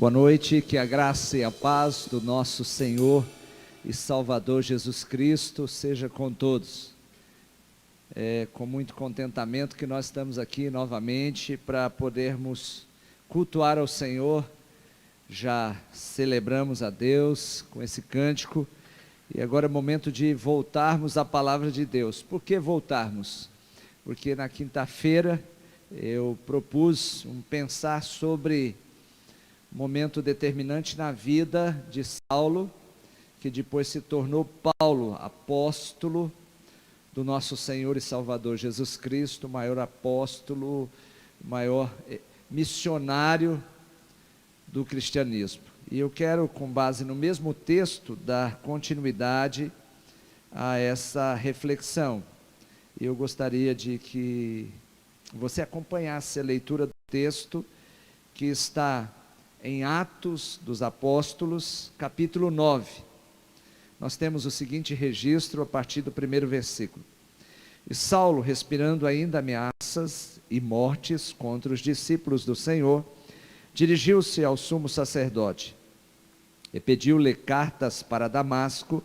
Boa noite, que a graça e a paz do nosso Senhor e Salvador Jesus Cristo seja com todos. É com muito contentamento que nós estamos aqui novamente para podermos cultuar ao Senhor. Já celebramos a Deus com esse cântico e agora é o momento de voltarmos à palavra de Deus. Por que voltarmos? Porque na quinta-feira eu propus pensar sobre um momento determinante na vida de Saulo, que depois se tornou Paulo, apóstolo do nosso Senhor e Salvador Jesus Cristo, o maior apóstolo, o maior missionário do cristianismo. E eu quero, com base no mesmo texto, dar continuidade a essa reflexão. Eu gostaria de que você acompanhasse a leitura do texto que está em Atos dos Apóstolos, capítulo 9. Nós temos o seguinte registro a partir do primeiro versículo. E Saulo, respirando ainda ameaças e mortes contra os discípulos do Senhor, dirigiu-se ao sumo sacerdote e pediu-lhe cartas para Damasco,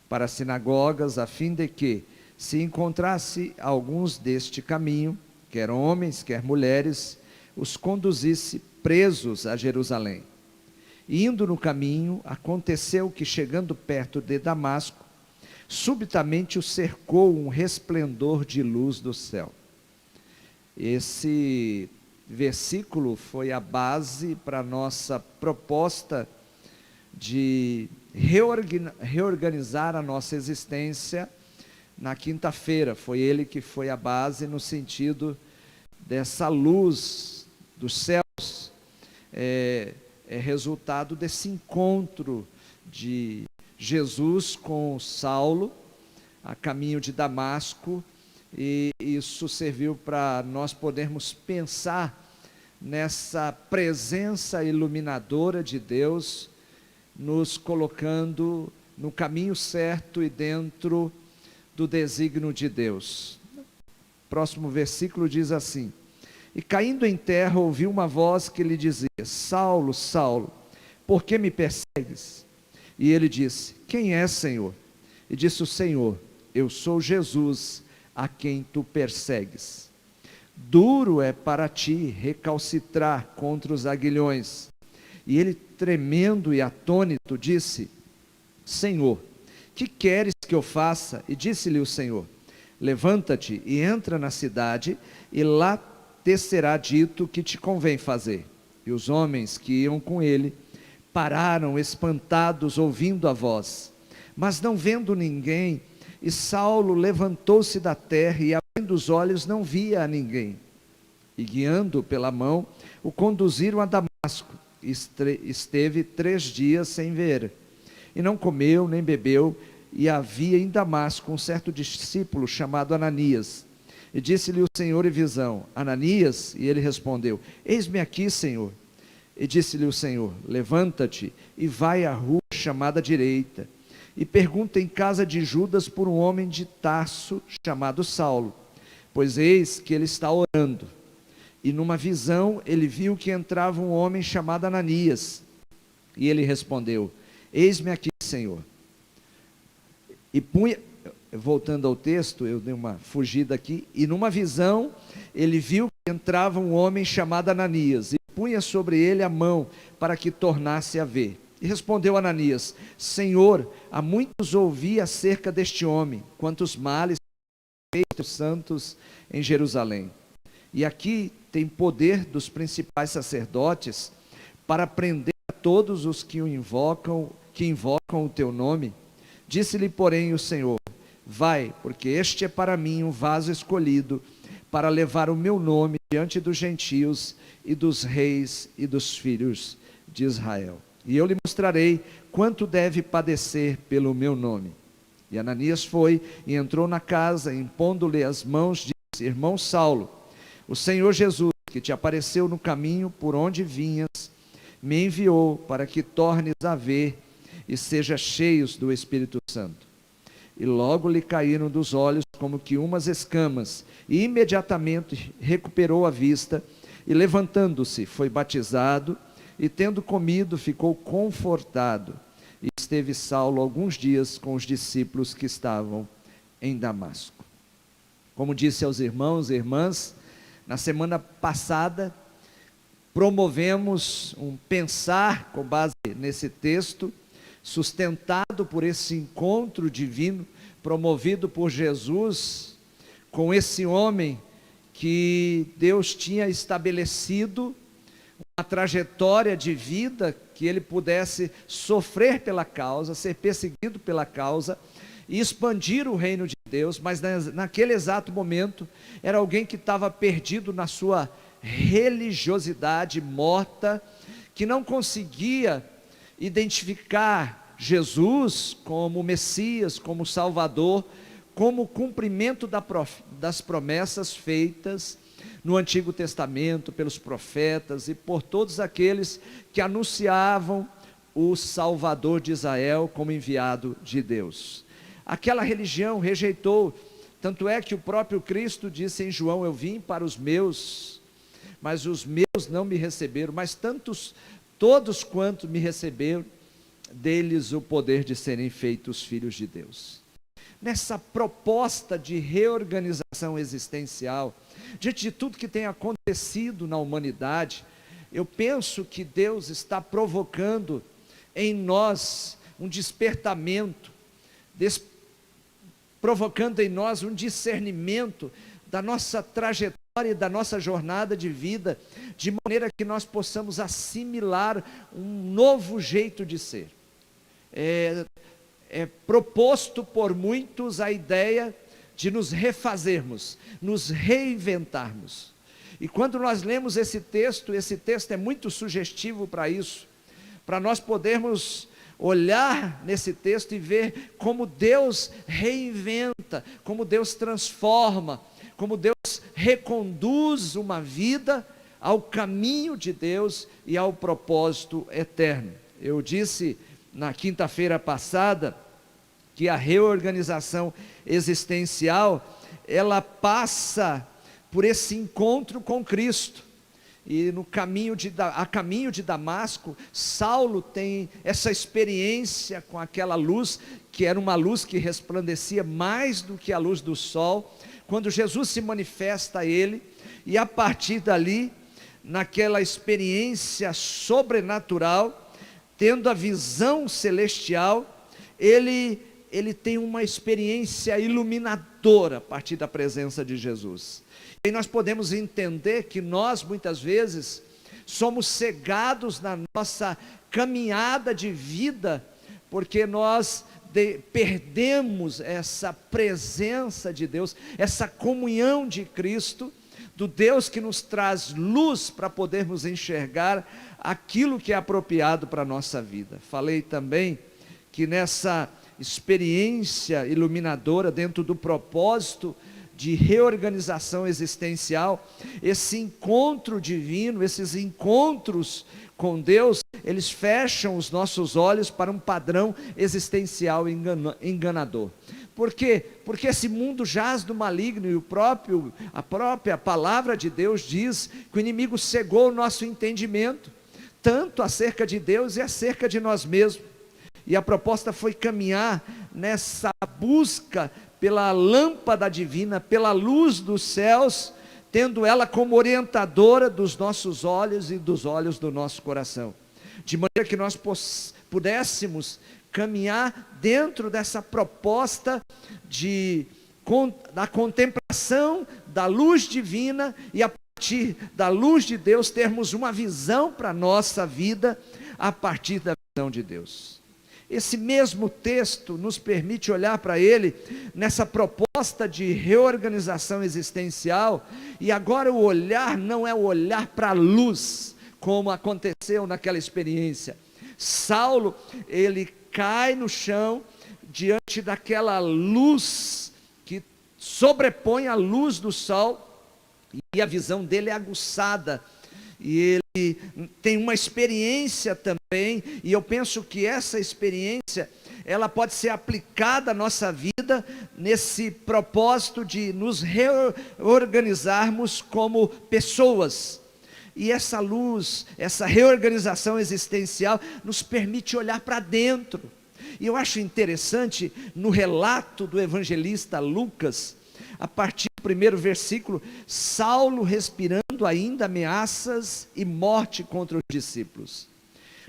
para as sinagogas, a fim de que, se encontrasse alguns deste caminho, quer homens, quer mulheres, os conduzisse presos a Jerusalém. E indo no caminho, aconteceu que, chegando perto de Damasco, subitamente o cercou um resplendor de luz do céu. Esse versículo foi a base para a nossa proposta de reorganizar a nossa existência na quinta-feira. Foi ele que foi a base no sentido dessa luz dos céus, é resultado desse encontro de Jesus com Saulo a caminho de Damasco, e isso serviu para nós podermos pensar nessa presença iluminadora de Deus, nos colocando no caminho certo e dentro do desígnio de Deus. O próximo versículo diz assim: e caindo em terra ouviu uma voz que lhe dizia: Saulo, Saulo, por que me persegues? E ele disse: quem és, Senhor? E disse o Senhor: eu sou Jesus, a quem tu persegues. Duro é para ti recalcitrar contra os aguilhões. E ele, tremendo e atônito, disse: Senhor, que queres que eu faça? E disse-lhe o Senhor: levanta-te e entra na cidade, e lá te será dito o que te convém fazer. E os homens que iam com ele pararam espantados, ouvindo a voz, mas não vendo ninguém. E Saulo levantou-se da terra e, abrindo os olhos, não via a ninguém. E guiando pela mão, o conduziram a Damasco. Esteve 3 dias sem ver, e não comeu nem bebeu. E havia em Damasco um certo discípulo chamado Ananias. E disse-lhe o Senhor em visão: Ananias? E ele respondeu: eis-me aqui, Senhor. E disse-lhe o Senhor: levanta-te e vai à rua chamada direita, e pergunta em casa de Judas por um homem de Tarso chamado Saulo, pois eis que ele está orando. E numa visão ele viu que entrava um homem chamado Ananias. E ele respondeu: eis-me aqui, Senhor. E punha... Voltando ao texto, eu dei uma fugida aqui. E numa visão ele viu que entrava um homem chamado Ananias, e punha sobre ele a mão para que tornasse a ver. E respondeu Ananias: Senhor, há muitos ouvi acerca deste homem, quantos males feitos santos em Jerusalém. E aqui tem poder dos principais sacerdotes para prender a todos os que invocam o teu nome. Disse-lhe, porém, o Senhor: vai, porque este é para mim um vaso escolhido, para levar o meu nome diante dos gentios e dos reis e dos filhos de Israel. E eu lhe mostrarei quanto deve padecer pelo meu nome. E Ananias foi e entrou na casa, impondo-lhe as mãos, disse: irmão Saulo, o Senhor Jesus, que te apareceu no caminho por onde vinhas, me enviou para que tornes a ver e seja cheios do Espírito Santo. E logo lhe caíram dos olhos como que umas escamas, e imediatamente recuperou a vista, e levantando-se, foi batizado, e tendo comido, ficou confortado. E esteve Saulo alguns dias com os discípulos que estavam em Damasco. Como disse aos irmãos e irmãs, na semana passada, promovemos um pensar com base nesse texto, sustentado por esse encontro divino, promovido por Jesus, com esse homem que Deus tinha estabelecido uma trajetória de vida, que ele pudesse sofrer pela causa, ser perseguido pela causa, e expandir o reino de Deus, mas naquele exato momento, era alguém que estava perdido na sua religiosidade morta, que não conseguia identificar Jesus como Messias, como Salvador, como cumprimento das promessas feitas no Antigo Testamento, pelos profetas e por todos aqueles que anunciavam o Salvador de Israel como enviado de Deus. Aquela religião rejeitou, tanto é que o próprio Cristo disse em João: eu vim para os meus, mas os meus não me receberam, mas todos quanto me receberam, deles o poder de serem feitos filhos de Deus. Nessa proposta de reorganização existencial, diante de tudo que tem acontecido na humanidade, eu penso que Deus está provocando em nós um despertamento, provocando em nós um discernimento da nossa trajetória e da nossa jornada de vida, de maneira que nós possamos assimilar um novo jeito de ser. É proposto por muitos a ideia de nos refazermos, nos reinventarmos. E quando nós lemos esse texto é muito sugestivo para isso, para nós podermos olhar nesse texto e ver como Deus reinventa, como Deus transforma, como Deus reconduz uma vida ao caminho de Deus e ao propósito eterno. Eu disse na quinta-feira passada que a reorganização existencial, ela passa por esse encontro com Cristo. E a caminho de Damasco, Saulo tem essa experiência com aquela luz, que era uma luz que resplandecia mais do que a luz do sol, quando Jesus se manifesta a ele, e a partir dali, naquela experiência sobrenatural, tendo a visão celestial, ele tem uma experiência iluminadora a partir da presença de Jesus. E nós podemos entender que nós, muitas vezes, somos cegados na nossa caminhada de vida, porque nós perdemos essa presença de Deus, essa comunhão de Cristo, do Deus que nos traz luz para podermos enxergar aquilo que é apropriado para a nossa vida. Falei também que nessa experiência iluminadora, dentro do propósito de reorganização existencial, esse encontro divino, esses encontros com Deus, eles fecham os nossos olhos para um padrão existencial enganador. Por quê? Porque esse mundo jaz do maligno, e a própria palavra de Deus diz que o inimigo cegou o nosso entendimento, tanto acerca de Deus e acerca de nós mesmos. E a proposta foi caminhar nessa busca pela lâmpada divina, pela luz dos céus, tendo ela como orientadora dos nossos olhos e dos olhos do nosso coração, de maneira que nós pudéssemos caminhar dentro dessa proposta da contemplação da luz divina, e a partir da luz de Deus termos uma visão para a nossa vida a partir da visão de Deus. Esse mesmo texto nos permite olhar para ele nessa proposta de reorganização existencial, e agora o olhar não é o olhar para a luz, como aconteceu naquela experiência. Saulo, ele cai no chão diante daquela luz que sobrepõe a luz do sol, e a visão dele é aguçada, e ele tem uma experiência também, e eu penso que essa experiência, ela pode ser aplicada à nossa vida, nesse propósito de nos reorganizarmos como pessoas. E essa luz, essa reorganização existencial nos permite olhar para dentro. E eu acho interessante, no relato do evangelista Lucas, a partir do primeiro versículo, Saulo respirando ainda ameaças e morte contra os discípulos.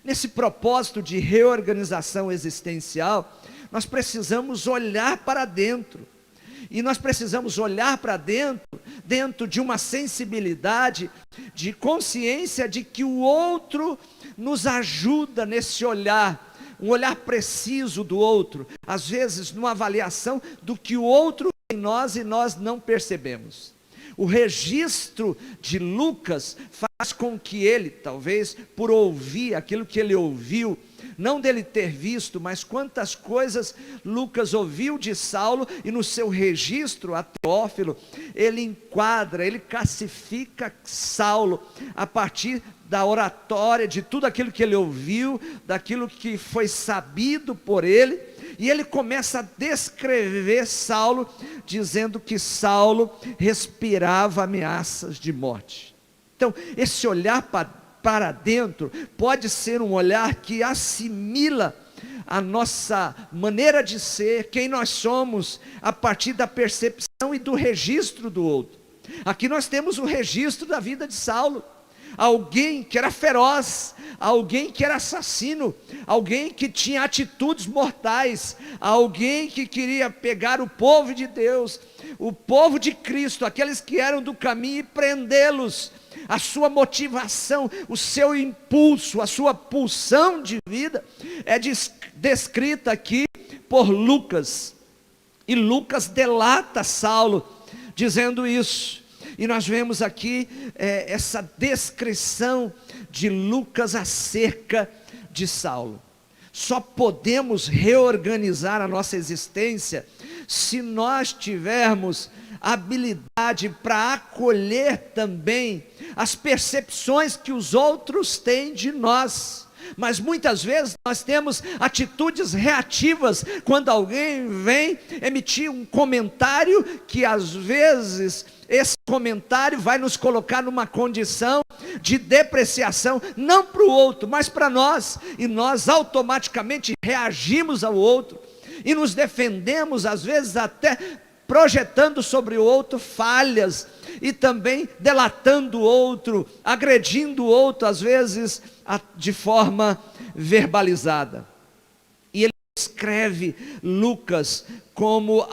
Nesse propósito de reorganização existencial, nós precisamos olhar para dentro. E nós precisamos olhar para dentro de uma sensibilidade, de consciência de que o outro nos ajuda nesse olhar, um olhar preciso do outro, às vezes numa avaliação do que o outro em nós e nós não percebemos. O registro de Lucas faz com que ele, talvez por ouvir aquilo que ele ouviu, não dele ter visto, mas quantas coisas Lucas ouviu de Saulo, e no seu registro a Teófilo, ele enquadra, ele classifica Saulo, a partir da oratória, de tudo aquilo que ele ouviu, daquilo que foi sabido por ele, e ele começa a descrever Saulo, dizendo que Saulo respirava ameaças de morte. Então, esse olhar para dentro pode ser um olhar que assimila a nossa maneira de ser, quem nós somos, a partir da percepção e do registro do outro. Aqui nós temos o registro da vida de Saulo, alguém que era feroz, alguém que era assassino, alguém que tinha atitudes mortais, alguém que queria pegar o povo de Deus, o povo de Cristo, aqueles que eram do caminho, e prendê-los. A sua motivação, o seu impulso, a sua pulsão de vida é descrita aqui por Lucas, e Lucas delata Saulo dizendo isso. E nós vemos aqui essa descrição de Lucas acerca de Saulo. Só podemos reorganizar a nossa existência se nós tivermos habilidade para acolher também as percepções que os outros têm de nós. Mas muitas vezes nós temos atitudes reativas quando alguém vem emitir um comentário, que às vezes esse comentário vai nos colocar numa condição de depreciação, não para o outro, mas para nós, e nós automaticamente reagimos ao outro, e nos defendemos, às vezes até projetando sobre o outro falhas, e também delatando o outro, agredindo o outro, às vezes de forma verbalizada. E ele descreve Lucas como,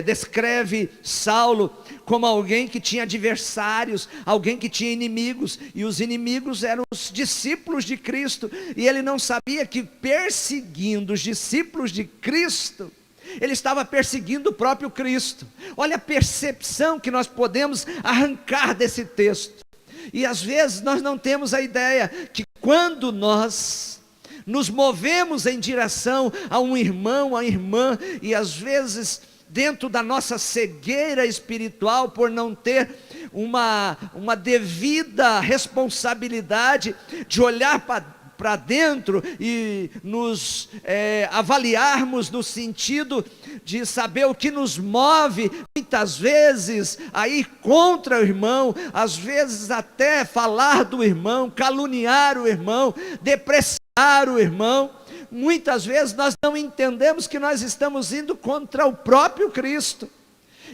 descreve Saulo como alguém que tinha adversários, alguém que tinha inimigos, e os inimigos eram os discípulos de Cristo, e ele não sabia que perseguindo os discípulos de Cristo, ele estava perseguindo o próprio Cristo. Olha a percepção que nós podemos arrancar desse texto. E às vezes nós não temos a ideia que quando nós nos movemos em direção a um irmão, a irmã, e às vezes dentro da nossa cegueira espiritual, por não ter uma devida responsabilidade de olhar para dentro e nos avaliarmos no sentido de saber o que nos move, muitas vezes a ir contra o irmão, às vezes até falar do irmão, caluniar o irmão, depreciar o irmão. Muitas vezes nós não entendemos que nós estamos indo contra o próprio Cristo.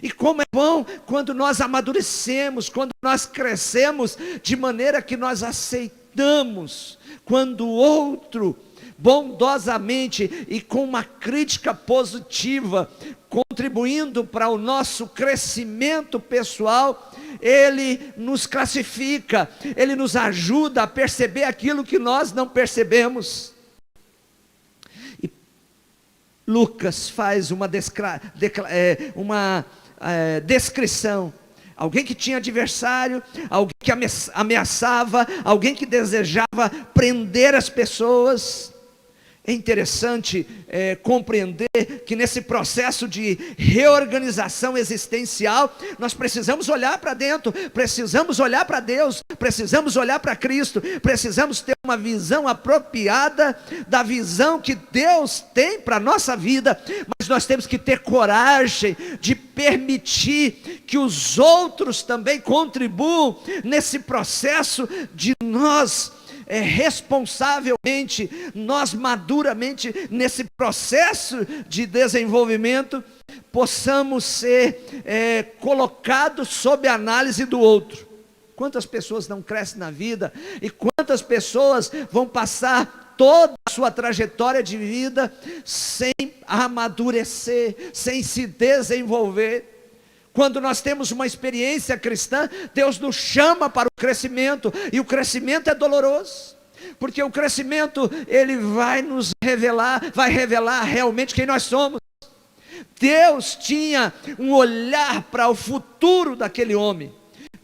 E como é bom quando nós amadurecemos, quando nós crescemos, de maneira que nós aceitamos quando o outro, bondosamente e com uma crítica positiva, contribuindo para o nosso crescimento pessoal, ele nos classifica, ele nos ajuda a perceber aquilo que nós não percebemos. E Lucas faz uma descrição. Alguém que tinha adversário, alguém que ameaçava, alguém que desejava prender as pessoas. É interessante compreender que nesse processo de reorganização existencial, nós precisamos olhar para dentro, precisamos olhar para Deus, precisamos olhar para Cristo, precisamos ter uma visão apropriada da visão que Deus tem para a nossa vida, mas nós temos que ter coragem de permitir que os outros também contribuam nesse processo de nós responsavelmente, nós maduramente, nesse processo de desenvolvimento, possamos ser colocados sob a análise do outro. Quantas pessoas não crescem na vida, e quantas pessoas vão passar toda a sua trajetória de vida sem amadurecer, sem se desenvolver. Quando nós temos uma experiência cristã, Deus nos chama para o crescimento, e o crescimento é doloroso, porque o crescimento, ele vai nos revelar, vai revelar realmente quem nós somos. Deus tinha um olhar para o futuro daquele homem.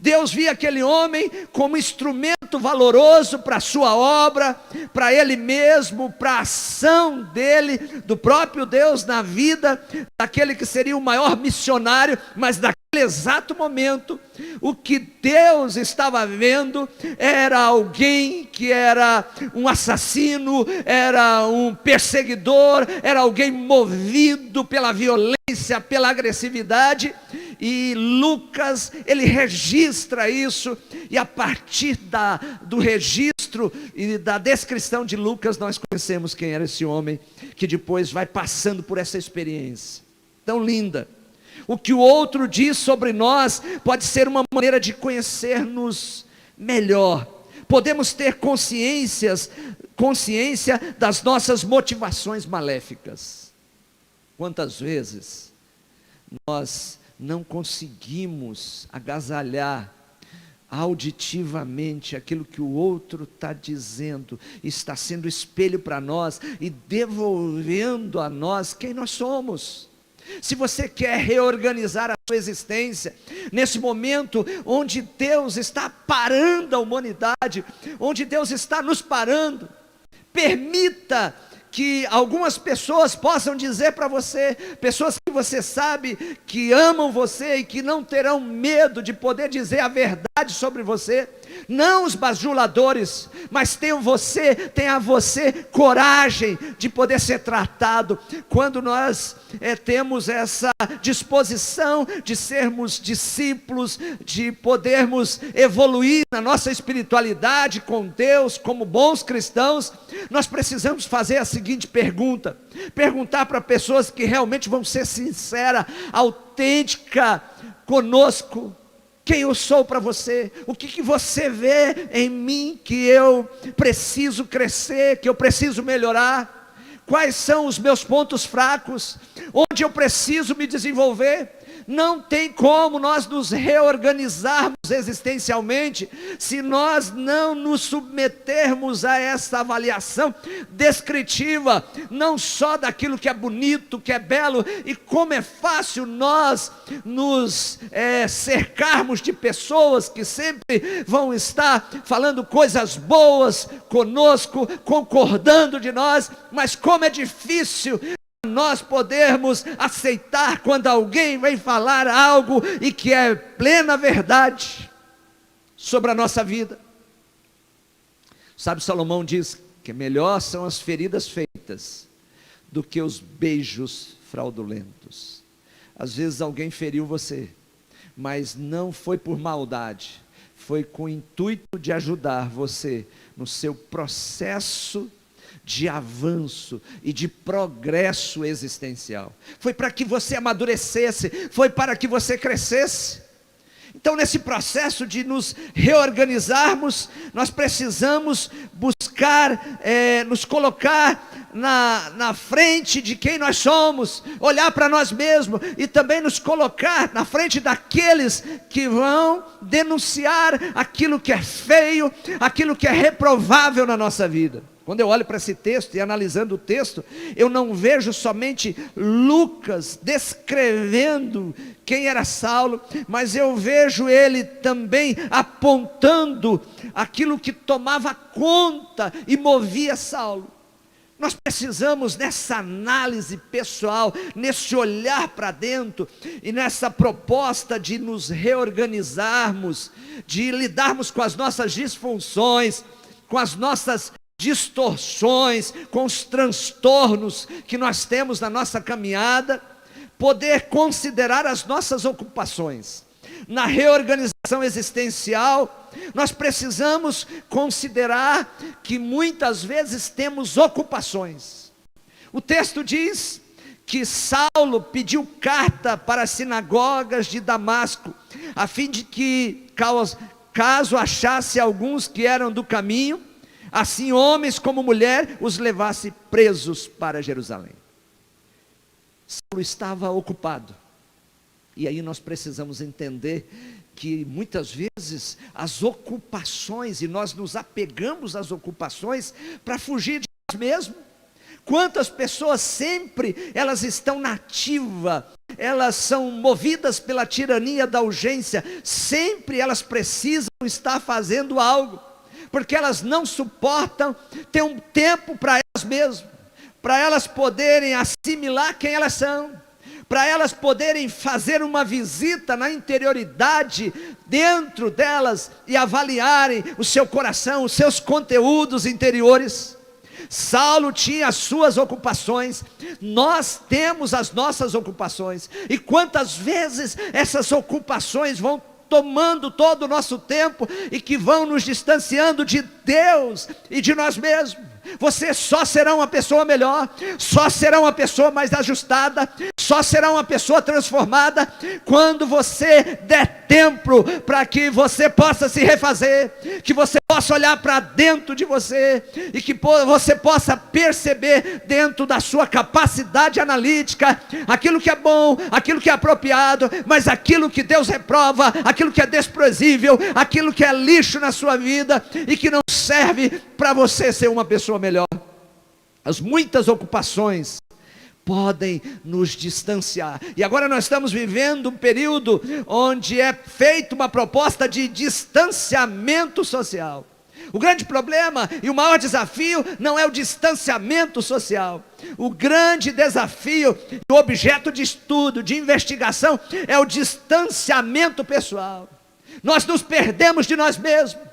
Deus via aquele homem como instrumento valoroso para a sua obra, para ele mesmo, para a ação dele, do próprio Deus na vida daquele que seria o maior missionário. Mas naquele exato momento, o que Deus estava vendo era alguém que era um assassino, era um perseguidor, era alguém movido pela violência, pela agressividade. E Lucas, ele registra isso, e a partir do registro e da descrição de Lucas, nós conhecemos quem era esse homem, que depois vai passando por essa experiência tão linda. O que o outro diz sobre nós pode ser uma maneira de conhecer-nos melhor. Podemos ter consciência das nossas motivações maléficas. Quantas vezes nós não conseguimos agasalhar auditivamente aquilo que o outro está dizendo, está sendo espelho para nós e devolvendo a nós quem nós somos. Se você quer reorganizar a sua existência, nesse momento onde Deus está parando a humanidade, onde Deus está nos parando, permita que algumas pessoas possam dizer para você, pessoas que você sabe que amam você e que não terão medo de poder dizer a verdade sobre você, não os bajuladores, mas tenha você coragem de poder ser tratado. Quando nós temos essa disposição de sermos discípulos, de podermos evoluir na nossa espiritualidade com Deus, como bons cristãos, nós precisamos fazer a seguinte pergunta, perguntar para pessoas que realmente vão ser sinceras, autêntica conosco: quem eu sou para você? O que você vê em mim que eu preciso crescer, que eu preciso melhorar? Quais são os meus pontos fracos? Onde eu preciso me desenvolver? Não tem como nós nos reorganizarmos existencialmente se nós não nos submetermos a essa avaliação descritiva, não só daquilo que é bonito, que é belo, e como é fácil nós nos cercarmos de pessoas que sempre vão estar falando coisas boas conosco, concordando de nós, mas como é difícil nós podermos aceitar quando alguém vem falar algo e que é plena verdade sobre a nossa vida. Sabe, Salomão diz que melhor são as feridas feitas do que os beijos fraudulentos. Às vezes alguém feriu você, mas não foi por maldade, foi com o intuito de ajudar você no seu processo de avanço e de progresso existencial. Foi para que você amadurecesse, foi para que você crescesse. Então, nesse processo de nos reorganizarmos, nós precisamos buscar, nos colocar na frente de quem nós somos, olhar para nós mesmos e também nos colocar na frente daqueles que vão denunciar aquilo que é feio, aquilo que é reprovável na nossa vida. Quando eu olho para esse texto e analisando o texto, eu não vejo somente Lucas descrevendo quem era Saulo, mas eu vejo ele também apontando aquilo que tomava conta e movia Saulo. Nós precisamos, nessa análise pessoal, nesse olhar para dentro e nessa proposta de nos reorganizarmos, de lidarmos com as nossas disfunções, com as nossas distorções, com os transtornos que nós temos na nossa caminhada, poder considerar as nossas ocupações. Na reorganização existencial, nós precisamos considerar que muitas vezes temos ocupações. O texto diz que Saulo pediu carta para as sinagogas de Damasco, a fim de que, caso achasse alguns que eram do caminho, assim homens como mulher, os levasse presos para Jerusalém. Saulo estava ocupado. E aí nós precisamos entender que muitas vezes as ocupações, e nós nos apegamos às ocupações para fugir de nós mesmos. Quantas pessoas sempre elas estão na ativa, elas são movidas pela tirania da urgência, sempre elas precisam estar fazendo algo, porque elas não suportam ter um tempo para elas mesmas, para elas poderem assimilar quem elas são, para elas poderem fazer uma visita na interioridade dentro delas e avaliarem o seu coração, os seus conteúdos interiores. Saulo tinha as suas ocupações, nós temos as nossas ocupações, e quantas vezes essas ocupações vão tomando todo o nosso tempo e que vão nos distanciando de Deus e de nós mesmos. Você só será uma pessoa melhor, só será uma pessoa mais ajustada, só será uma pessoa transformada quando você der tempo para que você possa se refazer, que você possa olhar para dentro de você e que você possa perceber dentro da sua capacidade analítica aquilo que é bom, aquilo que é apropriado, mas aquilo que Deus reprova, aquilo que é desprezível, aquilo que é lixo na sua vida e que não serve para você ser uma pessoa melhor. As muitas ocupações podem nos distanciar, e agora nós estamos vivendo um período onde é feita uma proposta de distanciamento social. O grande problema e o maior desafio não é o distanciamento social. O grande desafio, o objeto de estudo, de investigação, é o distanciamento pessoal. Nós nos perdemos de nós mesmos.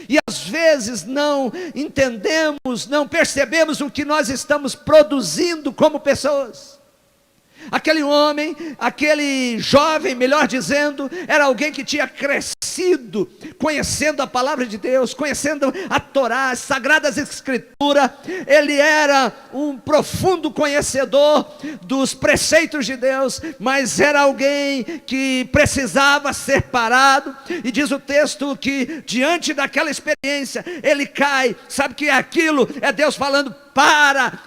E às vezes não entendemos, não percebemos o que nós estamos produzindo como pessoas. Aquele homem, aquele jovem, melhor dizendo, era alguém que tinha crescido conhecendo a palavra de Deus, conhecendo a Torá, as Sagradas Escrituras. Ele era um profundo conhecedor dos preceitos de Deus, mas era alguém que precisava ser parado. E diz o texto que diante daquela experiência, ele cai. Sabe o que é aquilo? É Deus falando: para,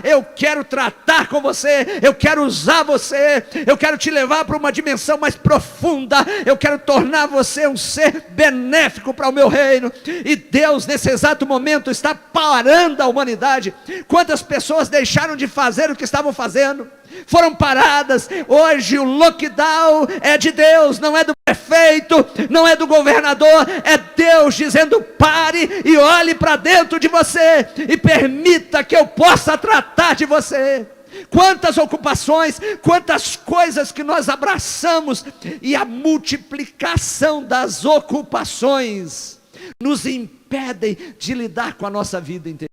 eu quero tratar com você, eu quero usar você, eu quero te levar para uma dimensão mais profunda, eu quero tornar você um ser benéfico para o meu reino. E Deus nesse exato momento está parando a humanidade. Quantas pessoas deixaram de fazer o que estavam fazendo? Foram paradas. Hoje o lockdown é de Deus, não é do prefeito, não é do governador, é Deus dizendo: pare e olhe para dentro de você e permita que eu possa tratar de você. Quantas ocupações, quantas coisas que nós abraçamos, e a multiplicação das ocupações nos impedem de lidar com a nossa vida interior.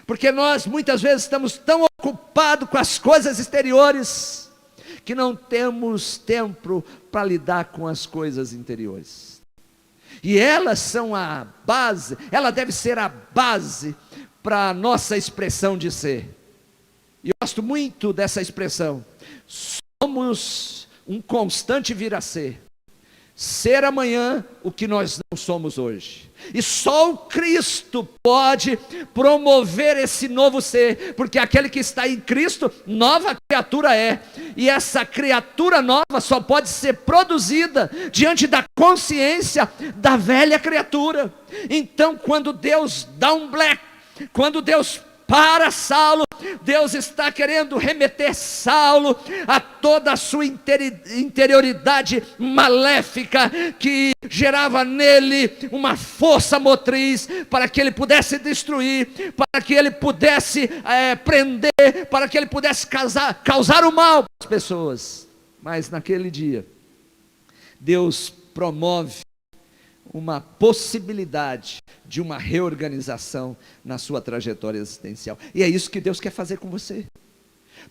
Porque nós muitas vezes estamos tão ocupados com as coisas exteriores que não temos tempo para lidar com as coisas interiores. E elas são a base, ela deve ser a base para a nossa expressão de ser. E eu gosto muito dessa expressão: somos um constante vir a ser. Ser amanhã o que nós não somos hoje. E só o Cristo pode promover esse novo ser, porque aquele que está em Cristo, nova criatura é. E essa criatura nova só pode ser produzida diante da consciência da velha criatura. Então, quando Deus dá um bleque, quando Deus para Saulo. Deus está querendo remeter Saulo a toda a sua interioridade maléfica, que gerava nele uma força motriz para que ele pudesse destruir, para que ele pudesse prender, para que ele pudesse causar o mal para as pessoas. Mas naquele dia, Deus promove uma possibilidade de uma reorganização na sua trajetória existencial. E é isso que Deus quer fazer com você.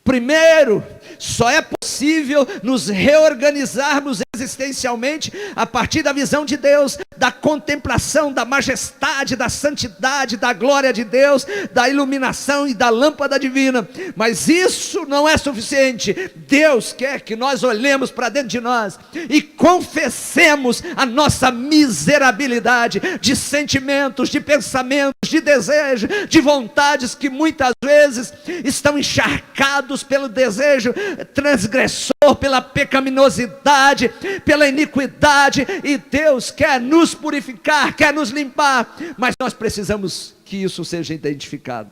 Primeiro, só é possível nos reorganizarmos existencialmente a partir da visão de Deus, da contemplação da majestade, da santidade, da glória de Deus, da iluminação e da lâmpada divina. Mas isso não é suficiente. Deus quer que nós olhemos para dentro de nós e confessemos a nossa miserabilidade de sentimentos, de pensamentos, de desejos, de vontades que muitas vezes estão encharcados pelo desejo transgressor, pela pecaminosidade, pela iniquidade, e Deus quer nos purificar, quer nos limpar, mas nós precisamos que isso seja identificado.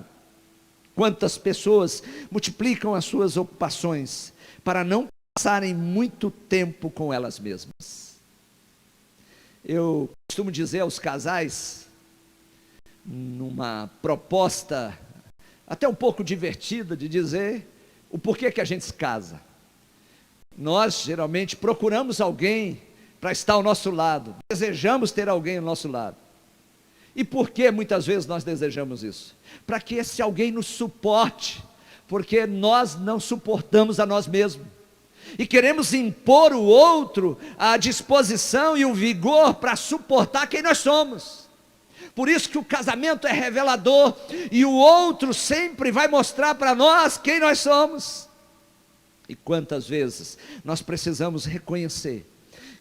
Quantas pessoas multiplicam as suas ocupações para não passarem muito tempo com elas mesmas? Eu costumo dizer aos casais, numa proposta até um pouco divertida, de dizer o porquê que a gente se casa. Nós geralmente procuramos alguém para estar ao nosso lado, desejamos ter alguém ao nosso lado. E por que muitas vezes nós desejamos isso? Para que esse alguém nos suporte, porque nós não suportamos a nós mesmos, e queremos impor o outro a disposição e o vigor para suportar quem nós somos. Por isso que o casamento é revelador, e o outro sempre vai mostrar para nós quem nós somos. E quantas vezes nós precisamos reconhecer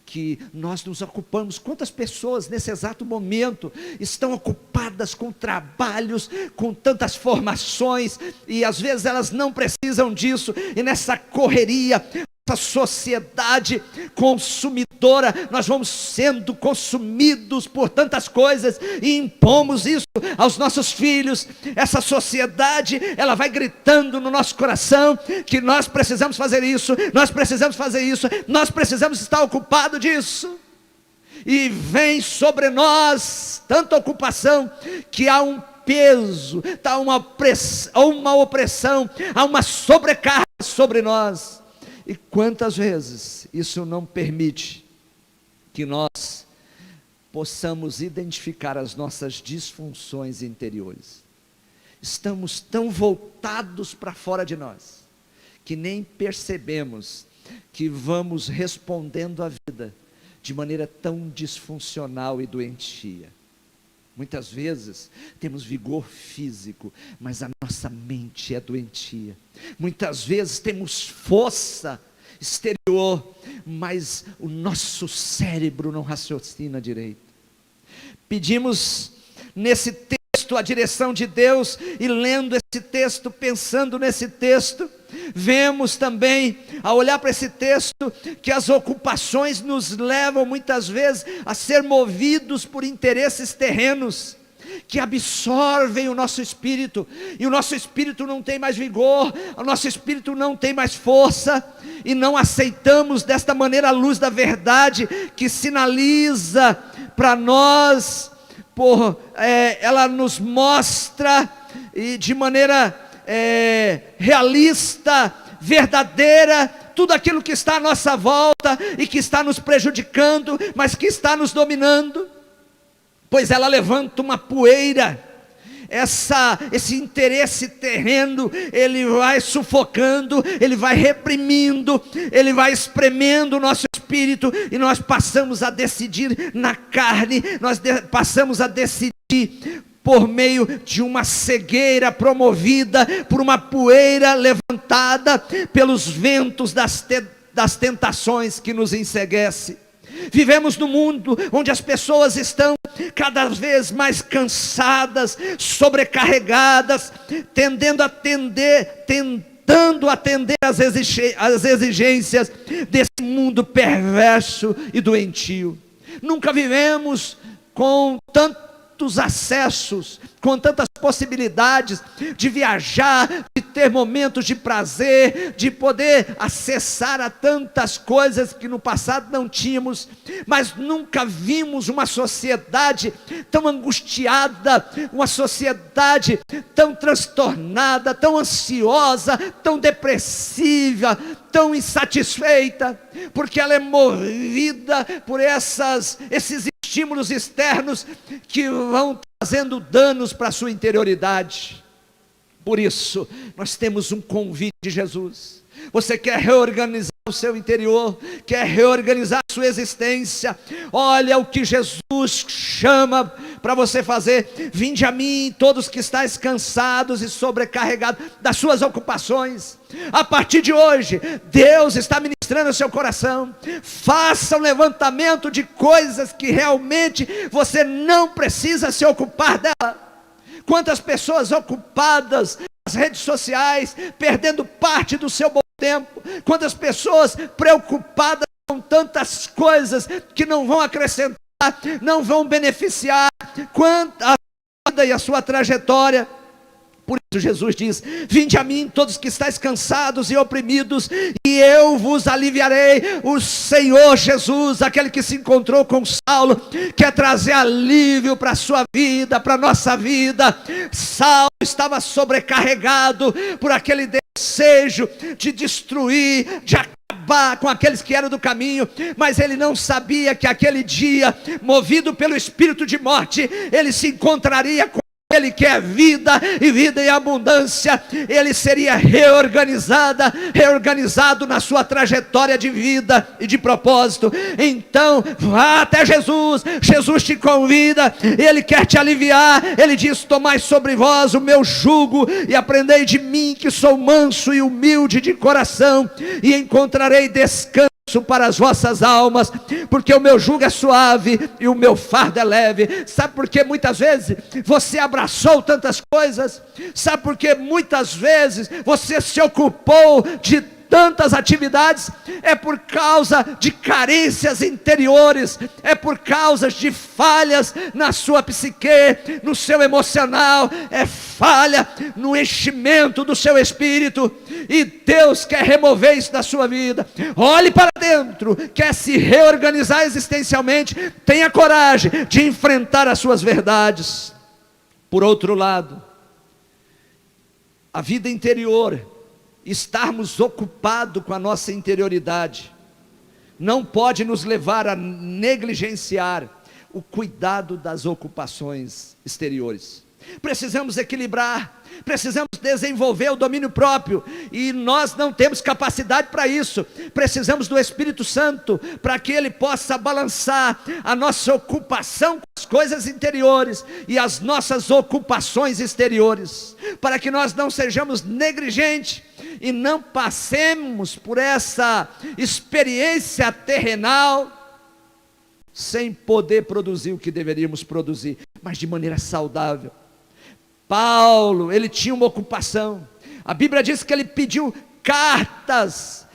que nós nos ocupamos, quantas pessoas nesse exato momento estão ocupadas com trabalhos, com tantas formações, e às vezes elas não precisam disso, e nessa correria, essa sociedade consumidora, nós vamos sendo consumidos por tantas coisas e impomos isso aos nossos filhos. Essa sociedade, ela vai gritando no nosso coração que nós precisamos fazer isso, nós precisamos fazer isso, nós precisamos estar ocupados disso. E vem sobre nós tanta ocupação que há um peso, há uma opressão, há uma sobrecarga sobre nós. E quantas vezes isso não permite que nós possamos identificar as nossas disfunções interiores. Estamos tão voltados para fora de nós, que nem percebemos que vamos respondendo à vida de maneira tão disfuncional e doentia. Muitas vezes temos vigor físico, mas a nossa mente é doentia. Muitas vezes temos força exterior, mas o nosso cérebro não raciocina direito. Pedimos nesse texto a direção de Deus, e lendo esse texto, pensando nesse texto, vemos também, ao olhar para esse texto, que as ocupações nos levam muitas vezes a ser movidos por interesses terrenos, que absorvem o nosso espírito, e o nosso espírito não tem mais vigor, o nosso espírito não tem mais força, e não aceitamos desta maneira a luz da verdade, que sinaliza para nós, ela nos mostra, e de maneira realista, verdadeira, tudo aquilo que está à nossa volta, e que está nos prejudicando, mas que está nos dominando, pois ela levanta uma poeira. Esse interesse terreno, ele vai sufocando, ele vai reprimindo, ele vai espremendo o nosso espírito, e nós passamos a decidir na carne, passamos a decidir por meio de uma cegueira promovida por uma poeira levantada pelos ventos das tentações que nos enceguece. Vivemos num mundo onde as pessoas estão cada vez mais cansadas, sobrecarregadas, tentando atender às exigências desse mundo perverso e doentio. Nunca vivemos com tantos tantos acessos, com tantas possibilidades de viajar, de ter momentos de prazer, de poder acessar a tantas coisas que no passado não tínhamos, mas nunca vimos uma sociedade tão angustiada, uma sociedade tão transtornada, tão ansiosa, tão depressiva, tão insatisfeita, porque ela é movida por esses estímulos externos que vão trazendo danos para a sua interioridade. Por isso, nós temos um convite de Jesus. Você quer reorganizar o seu interior, quer reorganizar a sua existência? Olha o que Jesus chama para você fazer: vinde a mim, todos que estáis cansados e sobrecarregados das suas ocupações. A partir de hoje, Deus está ministrando o seu coração. Faça um levantamento de coisas que realmente você não precisa se ocupar dela. Quantas pessoas ocupadas nas redes sociais, perdendo parte do seu bom tempo. Quantas pessoas preocupadas com tantas coisas que não vão acrescentar, não vão beneficiar a vida e a sua trajetória. Por isso Jesus diz: vinde a mim todos que estáis cansados e oprimidos, e eu vos aliviarei. O Senhor Jesus, aquele que se encontrou com Saulo, quer trazer alívio para a sua vida, para a nossa vida. Saulo estava sobrecarregado por aquele desejo de destruir, de acabar com aqueles que eram do caminho, mas ele não sabia que aquele dia, movido pelo espírito de morte, ele se encontraria com Ele que é vida e vida em abundância. Ele seria reorganizado na sua trajetória de vida e de propósito. Então vá até Jesus. Jesus te convida, Ele quer te aliviar. Ele diz: tomai sobre vós o meu jugo e aprendei de mim, que sou manso e humilde de coração, e encontrarei descanso para as vossas almas, porque o meu jugo é suave e o meu fardo é leve. Sabe por que muitas vezes você abraçou tantas coisas? Sabe por que muitas vezes você se ocupou de tantas atividades? É por causa de carências interiores, é por causa de falhas na sua psique, no seu emocional, é falha no enchimento do seu espírito, e Deus quer remover isso da sua vida. Olhe para dentro, quer se reorganizar existencialmente, tenha coragem de enfrentar as suas verdades. Por outro lado, a vida interior, estarmos ocupados com a nossa interioridade, não pode nos levar a negligenciar o cuidado das ocupações exteriores. Precisamos equilibrar, precisamos desenvolver o domínio próprio, e nós não temos capacidade para isso. Precisamos do Espírito Santo para que Ele possa balançar a nossa ocupação com as coisas interiores e as nossas ocupações exteriores, para que nós não sejamos negligentes e não passemos por essa experiência terrenal sem poder produzir o que deveríamos produzir, mas de maneira saudável. Paulo, ele tinha uma ocupação. A Bíblia diz que ele pediu cartas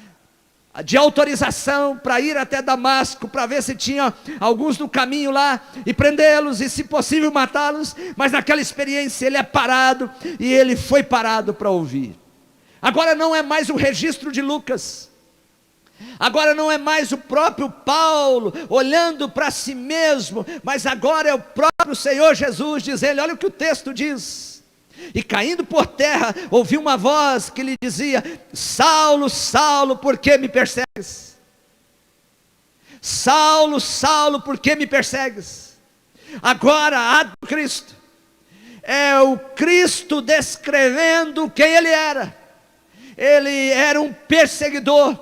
de autorização para ir até Damasco, para ver se tinha alguns no caminho lá, e prendê-los, e se possível matá-los. Mas naquela experiência ele é parado, e ele foi parado para ouvir. Agora não é mais o registro de Lucas, agora não é mais o próprio Paulo olhando para si mesmo, mas agora é o próprio Senhor Jesus dizendo: olha o que o texto diz: e caindo por terra, ouviu uma voz que lhe dizia: Saulo, Saulo, por que me persegues? Saulo, Saulo, por que me persegues? Agora há do Cristo, é o Cristo descrevendo quem ele era. Ele era um perseguidor.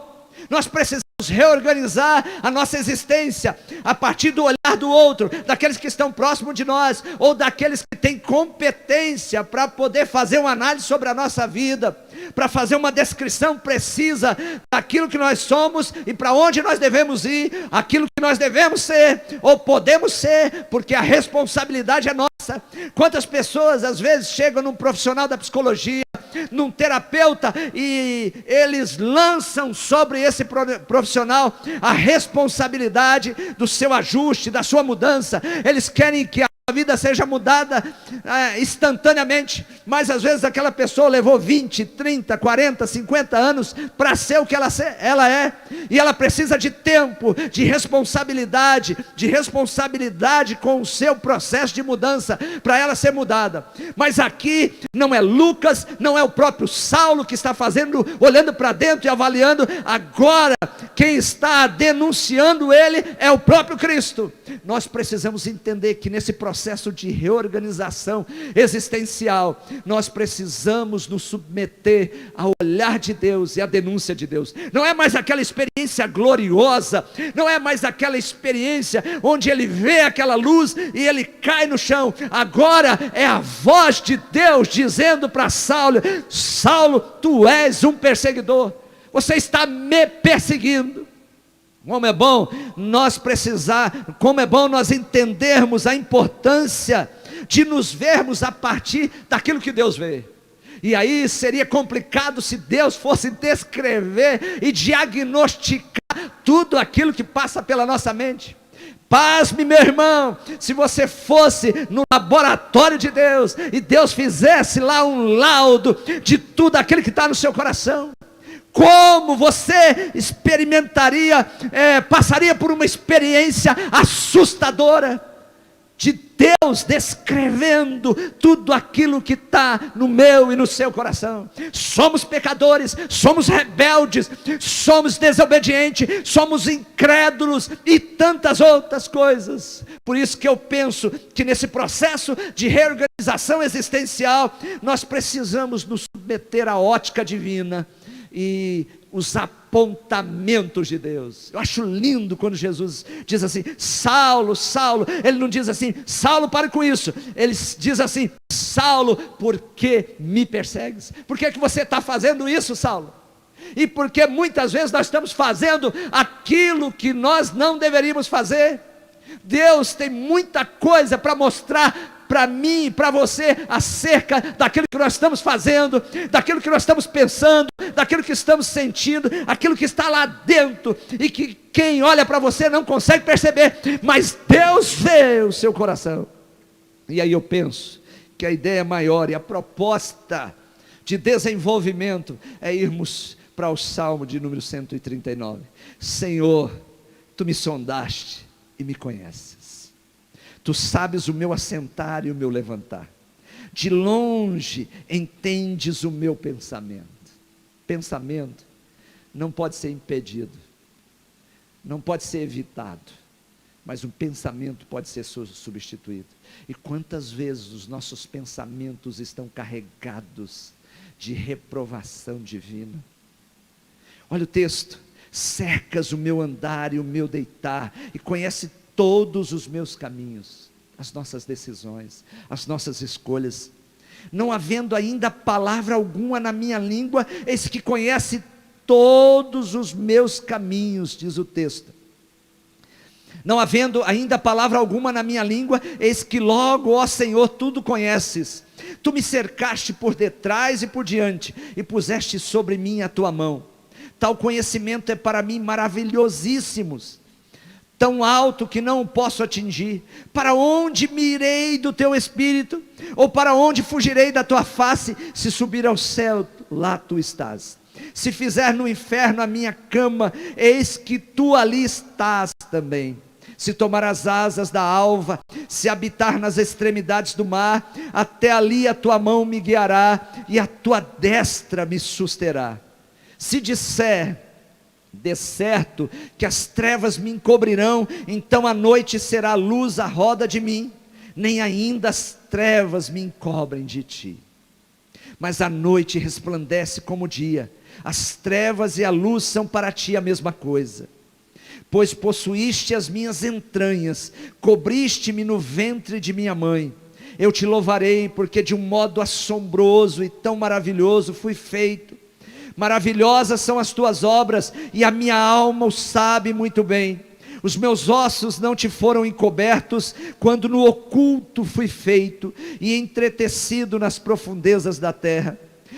Nós precisamos reorganizar a nossa existência a partir do olhar do outro, daqueles que estão próximos de nós, ou daqueles que têm competência para poder fazer uma análise sobre a nossa vida, para fazer uma descrição precisa daquilo que nós somos e para onde nós devemos ir, aquilo que nós devemos ser ou podemos ser, porque a responsabilidade é nossa. Quantas pessoas às vezes chegam num profissional da psicologia, num terapeuta, e eles lançam sobre esse profissional a responsabilidade do seu ajuste, da sua mudança. Eles querem que a vida seja mudada instantaneamente, mas às vezes aquela pessoa levou 20, 30, 40, 50 anos para ser o que ela é, e ela precisa de tempo, de responsabilidade com o seu processo de mudança, para ela ser mudada. Mas aqui não é Lucas, não é o próprio Saulo que está fazendo, olhando para dentro e avaliando. Agora quem está denunciando ele é o próprio Cristo. Nós precisamos entender que nesse processo de reorganização existencial, nós precisamos nos submeter ao olhar de Deus e à denúncia de Deus. Não é mais aquela experiência gloriosa, não é mais aquela experiência onde ele vê aquela luz e ele cai no chão. Agora é a voz de Deus dizendo para Saulo: Saulo, tu és um perseguidor, você está me perseguindo. Como é bom nós entendermos a importância de nos vermos a partir daquilo que Deus vê. E aí seria complicado se Deus fosse descrever e diagnosticar tudo aquilo que passa pela nossa mente. Pasme, meu irmão, se você fosse no laboratório de Deus e Deus fizesse lá um laudo de tudo aquilo que está no seu coração, como você passaria por uma experiência assustadora, de Deus descrevendo tudo aquilo que está no meu e no seu coração. Somos pecadores, somos rebeldes, somos desobedientes, somos incrédulos e tantas outras coisas. Por isso que eu penso que nesse processo de reorganização existencial, nós precisamos nos submeter à ótica divina e os apontamentos de Deus. Eu acho lindo quando Jesus diz assim: Saulo, Saulo. Ele não diz assim: Saulo, pare com isso. Ele diz assim: Saulo, por que me persegues? Por que você está fazendo isso, Saulo? E porque muitas vezes nós estamos fazendo aquilo que nós não deveríamos fazer. Deus tem muita coisa para mostrar para mim e para você acerca daquilo que nós estamos fazendo, daquilo que nós estamos pensando, daquilo que estamos sentindo, aquilo que está lá dentro e que quem olha para você não consegue perceber, mas Deus vê o seu coração. E aí eu penso que a ideia maior e a proposta de desenvolvimento é irmos para o Salmo de número 139. Senhor, tu me sondaste e me conheces. Tu sabes o meu assentar e o meu levantar. De longe entendes o meu pensamento. Pensamento não pode ser impedido, não pode ser evitado, mas um pensamento pode ser substituído. E quantas vezes os nossos pensamentos estão carregados de reprovação divina? Olha o texto: cercas o meu andar e o meu deitar, e conhece todos os meus caminhos, as nossas decisões, as nossas escolhas. Não havendo ainda palavra alguma na minha língua, eis que conhece todos os meus caminhos, diz o texto. Não havendo ainda palavra alguma na minha língua, eis que logo, ó Senhor, tudo conheces. Tu me cercaste por detrás e por diante, e puseste sobre mim a tua mão. Tal conhecimento é para mim maravilhosíssimo, tão alto que não o posso atingir. Para onde me irei do teu Espírito? Ou para onde fugirei da tua face? Se subir ao céu, lá tu estás. Se fizer no inferno a minha cama, eis que tu ali estás também. Se tomar as asas da alva, se habitar nas extremidades do mar, até ali a tua mão me guiará, e a tua destra me susterá. Se disser, de certo que as trevas me encobrirão, então a noite será luz à roda de mim, nem ainda as trevas me encobrem de ti. Mas a noite resplandece como o dia, as trevas e a luz são para ti a mesma coisa. Pois possuíste as minhas entranhas, cobriste-me no ventre de minha mãe. Eu te louvarei, porque de um modo assombroso e tão maravilhoso fui feito. Maravilhosas são as tuas obras, e a minha alma o sabe muito bem. Os meus ossos não te foram encobertos, quando no oculto fui feito, e entretecido nas profundezas da terra.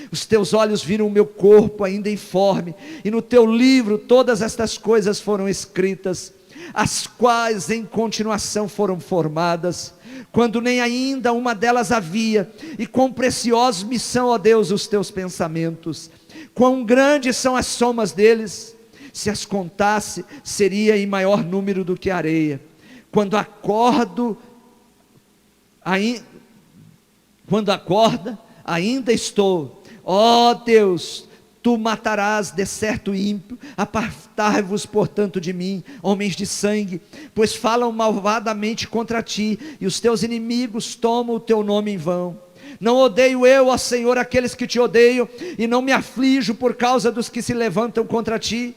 Os teus olhos viram o meu corpo ainda informe, e no teu livro todas estas coisas foram escritas, as quais em continuação foram formadas, quando nem ainda uma delas havia. E quão preciosos me são, ó Deus, os teus pensamentos, quão grandes são as somas deles. Se as contasse, seria em maior número do que a areia. Quando acordo, ainda estou. Ó Deus, tu matarás de certo ímpio. Apartai-vos, portanto, de mim, homens de sangue, pois falam malvadamente contra ti, e os teus inimigos tomam o teu nome em vão. Não odeio eu, ó Senhor, aqueles que te odeiam, e não me aflijo por causa dos que se levantam contra ti.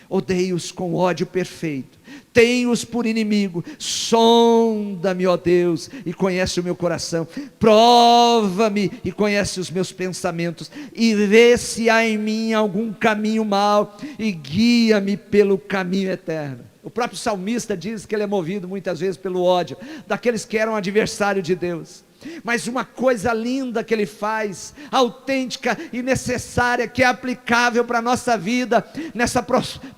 Odeio-os com ódio perfeito, tenho-os por inimigo. Sonda-me, ó Deus, e conhece o meu coração. Prova-me e conhece os meus pensamentos, e vê se há em mim algum caminho mau, e guia-me pelo caminho eterno. O próprio salmista diz que ele é movido muitas vezes pelo ódio daqueles que eram adversários de Deus. Mas uma coisa linda que ele faz, autêntica e necessária, que é aplicável para a nossa vida, nessa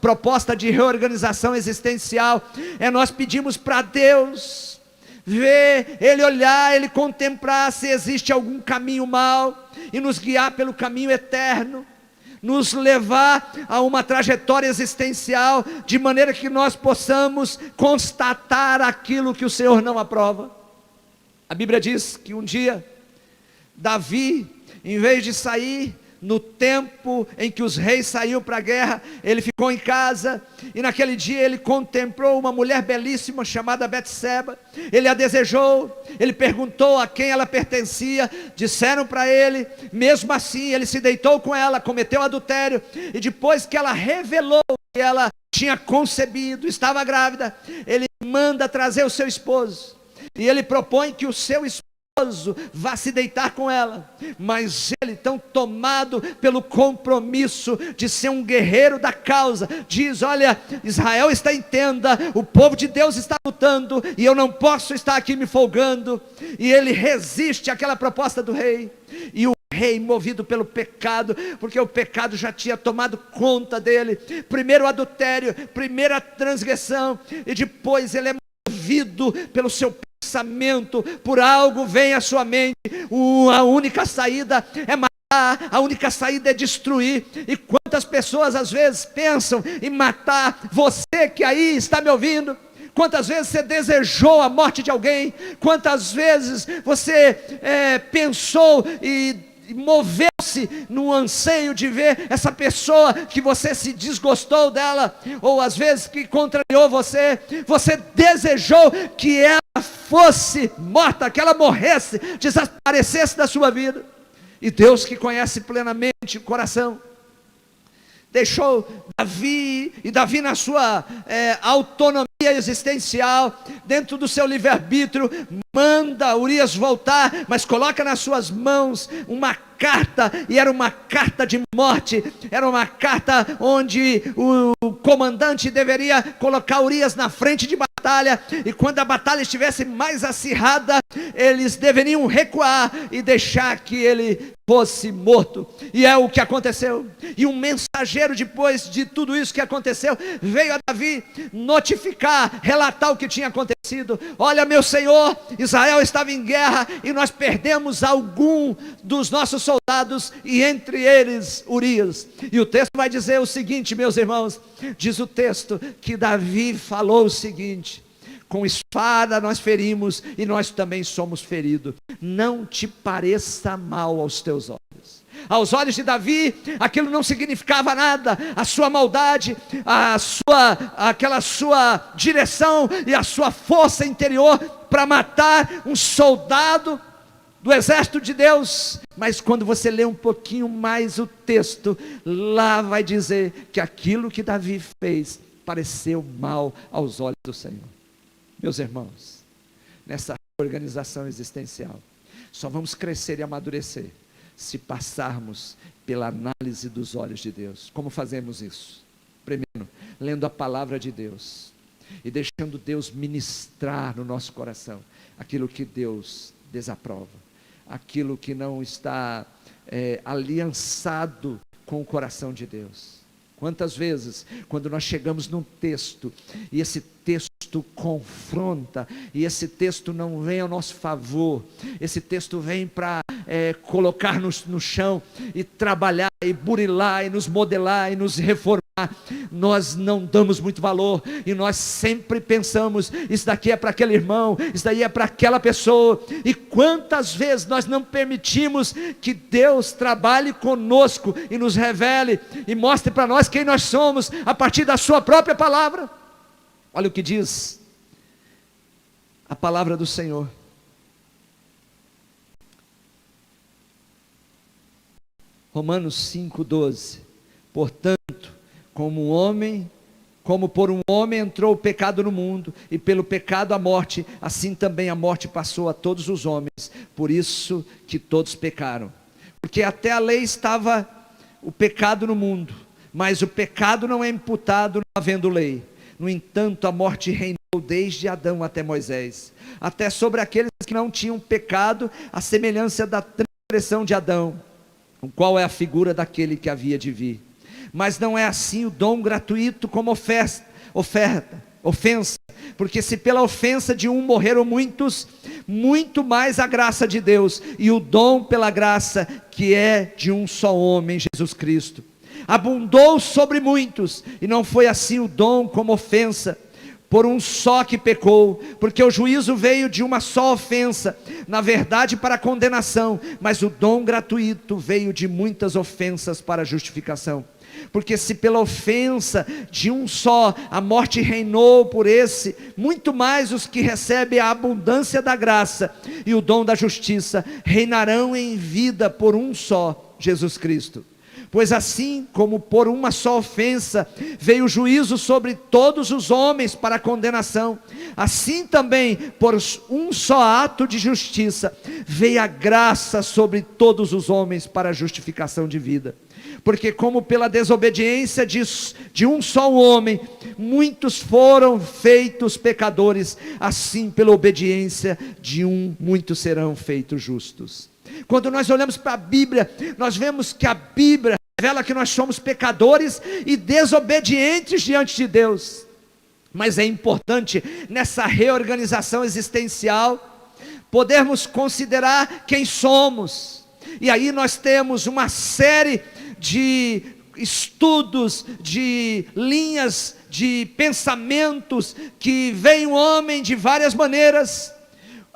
proposta de reorganização existencial, é nós pedimos para Deus ver, Ele olhar, Ele contemplar se existe algum caminho mau, e nos guiar pelo caminho eterno, nos levar a uma trajetória existencial, de maneira que nós possamos constatar aquilo que o Senhor não aprova. A Bíblia diz que um dia, Davi, em vez de sair no tempo em que os reis saíam para a guerra, ele ficou em casa, e naquele dia ele contemplou uma mulher belíssima chamada Betseba. Ele a desejou, ele perguntou a quem ela pertencia, disseram para ele, mesmo assim ele se deitou com ela, cometeu adultério, e depois que ela revelou que ela tinha concebido, estava grávida, ele manda trazer o seu esposo, e ele propõe que o seu esposo vá se deitar com ela, mas ele, tão tomado pelo compromisso de ser um guerreiro da causa, diz: olha, Israel está em tenda, o povo de Deus está lutando, e eu não posso estar aqui me folgando. E ele resiste àquela proposta do rei, e o rei, movido pelo pecado, porque o pecado já tinha tomado conta dele, primeiro o adultério, primeira transgressão, e depois ele é movido pelo seu pensamento, por algo vem à sua mente, a única saída é matar, a única saída é destruir. E quantas pessoas às vezes pensam em matar? Você que aí está me ouvindo, quantas vezes você desejou a morte de alguém? Quantas vezes você pensou e moveu-se no anseio de ver essa pessoa que você se desgostou dela, ou às vezes que contrariou você, você desejou que ela fosse morta, que ela morresse, desaparecesse da sua vida. E Deus, que conhece plenamente o coração, deixou Davi, e Davi na sua autonomia existencial, dentro do seu livre-arbítrio, manda Urias voltar, mas coloca nas suas mãos uma carta, e era uma carta de morte, era uma carta onde o comandante deveria colocar Urias na frente de batalha, e quando a batalha estivesse mais acirrada, eles deveriam recuar e deixar que ele fosse morto. E é o que aconteceu. E um mensageiro, depois de tudo isso que aconteceu, veio a Davi notificar, relatar o que tinha acontecido. Olha, meu senhor, Israel estava em guerra, e nós perdemos algum dos nossos soldados, e entre eles Urias. E o texto vai dizer o seguinte, meus irmãos, diz o texto que Davi falou o seguinte: com espada nós ferimos, e nós também somos feridos. Não te pareça mal aos teus olhos. Aos olhos de Davi, aquilo não significava nada. A sua maldade, aquela sua direção e a sua força interior para matar um soldado do exército de Deus. Mas quando você lê um pouquinho mais o texto, lá vai dizer que aquilo que Davi fez pareceu mal aos olhos do Senhor. Meus irmãos, nessa organização existencial, só vamos crescer e amadurecer se passarmos pela análise dos olhos de Deus. Como fazemos isso? Primeiro, lendo a palavra de Deus e deixando Deus ministrar no nosso coração aquilo que Deus desaprova, aquilo que não está aliançado com o coração de Deus. Quantas vezes, quando nós chegamos num texto, e esse texto texto confronta, e esse texto não vem ao nosso favor, esse texto vem para colocar-nos no chão, e trabalhar, e burilar, e nos modelar, e nos reformar. Nós não damos muito valor, e nós sempre pensamos, isso daqui é para aquele irmão, isso daí é para aquela pessoa, e quantas vezes nós não permitimos que Deus trabalhe conosco, e nos revele, e mostre para nós quem nós somos, a partir da sua própria palavra. Olha o que diz a palavra do Senhor. Romanos 5,12. Portanto, como por um homem entrou o pecado no mundo, e pelo pecado a morte, assim também a morte passou a todos os homens, por isso que todos pecaram. Porque até a lei estava o pecado no mundo, mas o pecado não é imputado não havendo lei. No entanto, a morte reinou desde Adão até Moisés, até sobre aqueles que não tinham pecado, a semelhança da transgressão de Adão, o qual é a figura daquele que havia de vir. Mas não é assim o dom gratuito como ofensa, porque se pela ofensa de um morreram muitos, muito mais a graça de Deus, e o dom pela graça, que é de um só homem, Jesus Cristo, abundou sobre muitos, e não foi assim o dom como ofensa, por um só que pecou, porque o juízo veio de uma só ofensa, na verdade para a condenação, mas o dom gratuito veio de muitas ofensas para a justificação. Porque se pela ofensa de um só a morte reinou por esse, muito mais os que recebem a abundância da graça e o dom da justiça reinarão em vida por um só, Jesus Cristo. Pois assim como por uma só ofensa veio o juízo sobre todos os homens para a condenação, assim também por um só ato de justiça veio a graça sobre todos os homens para a justificação de vida. Porque como pela desobediência de um só homem muitos foram feitos pecadores, assim pela obediência de um muitos serão feitos justos. Quando nós olhamos para a Bíblia, nós vemos que a Bíblia revela que nós somos pecadores e desobedientes diante de Deus. Mas é importante, nessa reorganização existencial, podermos considerar quem somos. E aí nós temos uma série de estudos, de linhas, de pensamentos, que vem o homem de várias maneiras.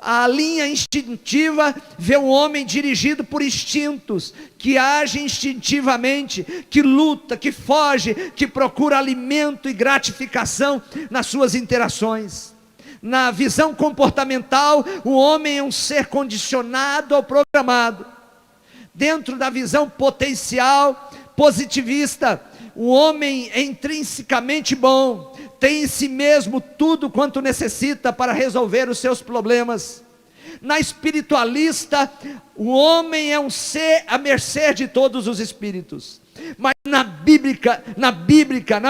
A linha instintiva vê o homem dirigido por instintos, que age instintivamente, que luta, que foge, que procura alimento e gratificação nas suas interações. Na visão comportamental, o homem é um ser condicionado ou programado. Dentro da visão potencial, positivista, o homem é intrinsecamente bom, tem em si mesmo tudo quanto necessita para resolver os seus problemas. Na espiritualista, o homem é um ser à mercê de todos os espíritos. Mas na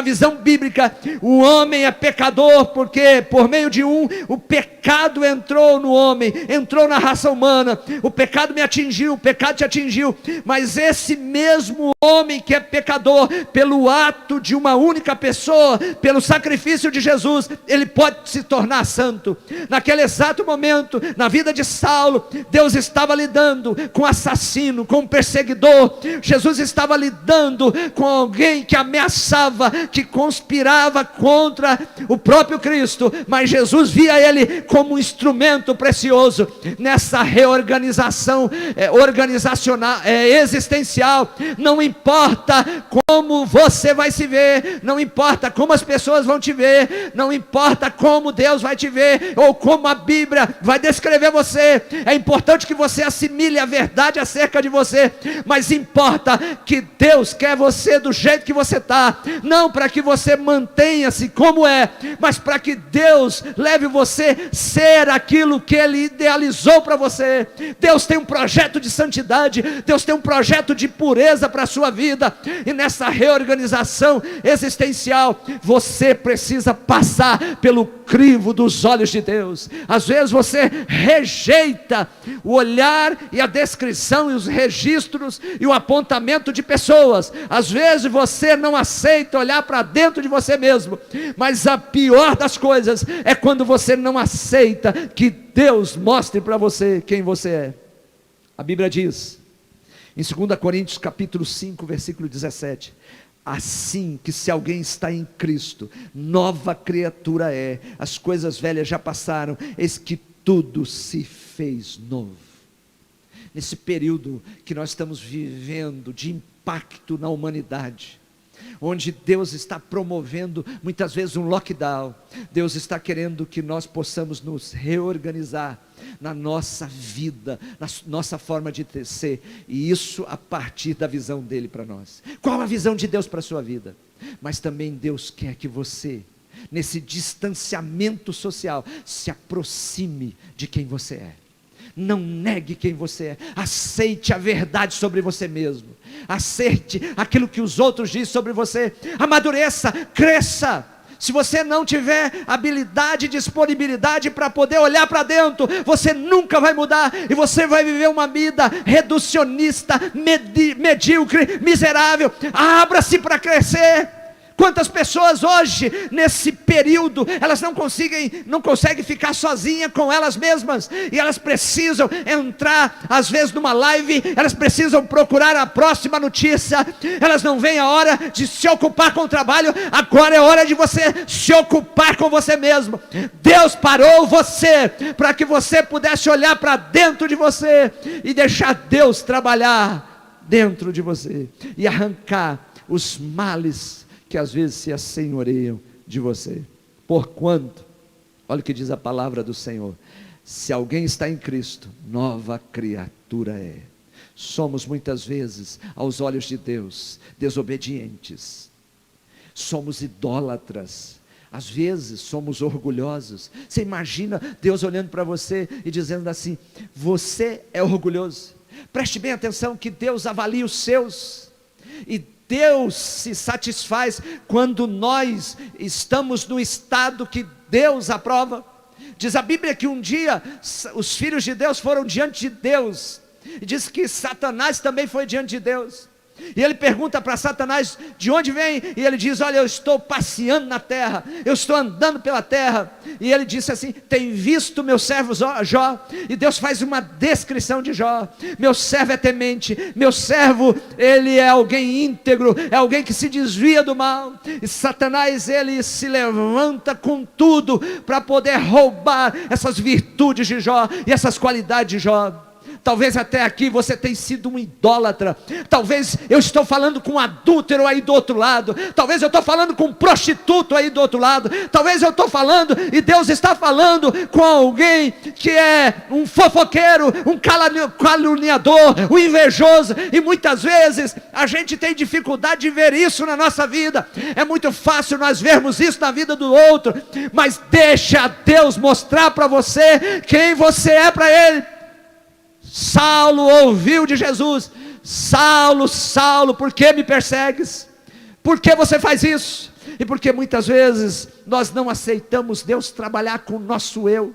visão bíblica, o homem é pecador, porque por meio de o pecado entrou no homem, entrou na raça humana. O pecado me atingiu, o pecado te atingiu, mas esse mesmo homem que é pecador, pelo ato de uma única pessoa, pelo sacrifício de Jesus, ele pode se tornar santo. Naquele exato momento, na vida de Saulo, Deus estava lidando com assassino, com perseguidor. Jesus estava lidando com alguém que ameaçava, que conspirava contra o próprio Cristo, mas Jesus via ele como um instrumento precioso. Nessa reorganização organizacional, existencial, não importa como você vai se ver, não importa como as pessoas vão te ver, não importa como Deus vai te ver, ou como a Bíblia vai descrever você. É importante que você assimile a verdade acerca de você, mas importa que Deus quer você do jeito que você está, não para que você mantenha-se como é, mas para que Deus leve você a ser aquilo que Ele idealizou para você. Deus tem um projeto de santidade, Deus tem um projeto de pureza para a sua vida, e nessa reorganização existencial, você precisa passar pelo crivo dos olhos de Deus. Às vezes você rejeita o olhar e a descrição e os registros e o apontamento de pessoas. Às vezes você não aceita olhar para dentro de você mesmo. Mas a pior das coisas é quando você não aceita que Deus mostre para você quem você é. A Bíblia diz em 2 Coríntios capítulo 5, versículo 17: assim que se alguém está em Cristo, nova criatura é, as coisas velhas já passaram, eis que tudo se fez novo. Nesse período que nós estamos vivendo de impacto na humanidade, onde Deus está promovendo muitas vezes um lockdown, Deus está querendo que nós possamos nos reorganizar na nossa vida, na nossa forma de ser, e isso a partir da visão dele para nós. Qual a visão de Deus para a sua vida? Mas também Deus quer que você, nesse distanciamento social, se aproxime de quem você é. Não negue quem você é, aceite a verdade sobre você mesmo, aceite aquilo que os outros dizem sobre você, amadureça, cresça. Se você não tiver habilidade e disponibilidade para poder olhar para dentro, você nunca vai mudar, e você vai viver uma vida reducionista, medíocre, miserável. Abra-se para crescer. Quantas pessoas hoje, nesse período, elas não conseguem ficar sozinhas com elas mesmas, e elas precisam entrar, às vezes numa live, elas precisam procurar a próxima notícia, elas não veem a hora de se ocupar com o trabalho. Agora é hora de você se ocupar com você mesmo. Deus parou você, para que você pudesse olhar para dentro de você, e deixar Deus trabalhar dentro de você, e arrancar os males que às vezes se assenhoreiam de você. Porquanto, olha o que diz a palavra do Senhor: se alguém está em Cristo, nova criatura é. Somos muitas vezes, aos olhos de Deus, desobedientes, somos idólatras, às vezes somos orgulhosos. Você imagina Deus olhando para você e dizendo assim: você é orgulhoso? Preste bem atenção que Deus avalia os seus, e Deus se satisfaz quando nós estamos no estado que Deus aprova. Diz a Bíblia que um dia os filhos de Deus foram diante de Deus, e diz que Satanás também foi diante de Deus, e ele pergunta para Satanás: de onde vem? E ele diz: olha, eu estou passeando na terra, eu estou andando pela terra. E ele disse assim: tem visto meu servo Jó? E Deus faz uma descrição de Jó: meu servo é temente, meu servo, ele é alguém íntegro, é alguém que se desvia do mal. E Satanás, ele se levanta com tudo para poder roubar essas virtudes de Jó e essas qualidades de Jó. Talvez até aqui você tenha sido um idólatra. Talvez eu estou falando com um adúltero aí do outro lado. Talvez eu estou falando com um prostituto aí do outro lado. Talvez eu estou falando, e Deus está falando com alguém que é um fofoqueiro, um caluniador, um invejoso. E muitas vezes a gente tem dificuldade de ver isso na nossa vida. É muito fácil nós vermos isso na vida do outro, mas deixa Deus mostrar para você quem você é para Ele. Saulo ouviu de Jesus: Saulo, Saulo, por que me persegues? Por que você faz isso? E porque muitas vezes nós não aceitamos Deus trabalhar com o nosso eu.